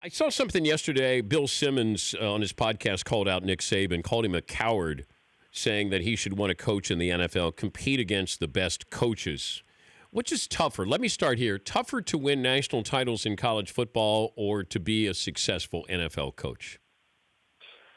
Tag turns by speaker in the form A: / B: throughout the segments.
A: I saw something yesterday. Bill Simmons on his podcast called out Nick Saban, called him a coward, saying that he should want to coach in the NFL, compete against the best coaches. Which is tougher? Let me start here. Tougher to win national titles in college football or to be a successful NFL coach?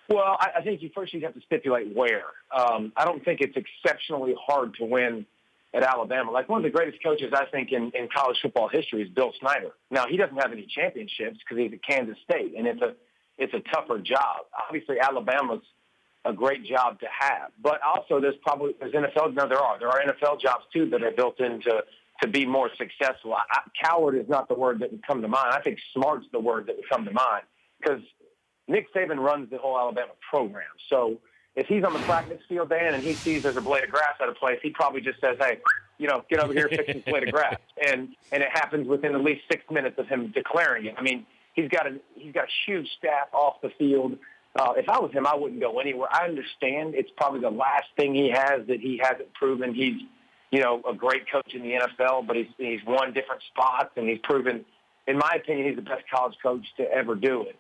B: Well, I think you'd have to stipulate where. I don't think it's exceptionally hard to win at Alabama. Like, one of the greatest coaches, I think, in college football history is Bill Snyder. Now, he doesn't have any championships because he's at Kansas State, and it's a tougher job. Obviously, Alabama's a great job to have. But also, there's NFL. No, there are NFL jobs, too, that are built in to be more successful. Coward is not the word that would come to mind. I think smart's the word that would come to mind because Nick Saban runs the whole Alabama program. So if he's on the practice field, Dan, and he sees there's a blade of grass out of place, he probably just says, hey, get over here, fix this blade of grass. And it happens within at least 6 minutes of him declaring it. I mean, he's got a huge staff off the field. If I was him, I wouldn't go anywhere. I understand it's probably the last thing he has that he hasn't proven he's, a great coach in the NFL, but he's won different spots, and he's proven, in my opinion, he's the best college coach to ever do it.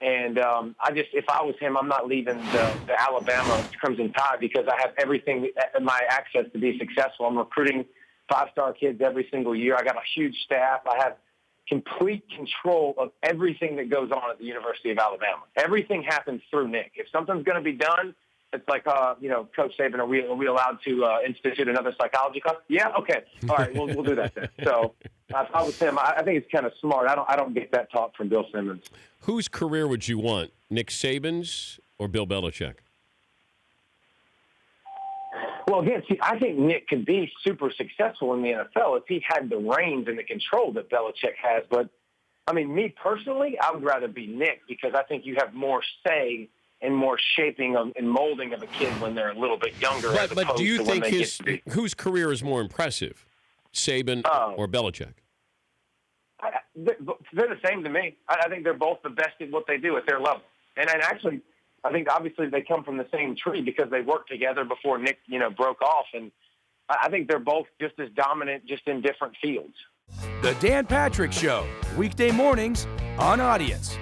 B: And if I was him, I'm not leaving the Alabama Crimson Tide because I have everything at my access to be successful. I'm recruiting 5-star kids every single year. I got a huge staff. I have complete control of everything that goes on at the University of Alabama. Everything happens through Nick. If something's going to be done, it's like, Coach Saban, are we allowed to institute another psychology class? Yeah, okay. All right, we'll do that then. So if I was him, I think it's kind of smart. I don't get that talk from Bill Simmons.
A: Whose career would you want, Nick Saban's or Bill Belichick?
B: Well, again, I think Nick could be super successful in the NFL if he had the reins and the control that Belichick has. But, I mean, me personally, I would rather be Nick because I think you have more say and more shaping and molding of a kid when they're a little bit younger.
A: But do you think whose career is more impressive, Saban or Belichick?
B: They're the same to me. I think they're both the best at what they do at their level. And actually, I think obviously they come from the same tree because they worked together before Nick, broke off. And I think they're both just as dominant, just in different fields.
C: The Dan Patrick Show, weekday mornings on Audience.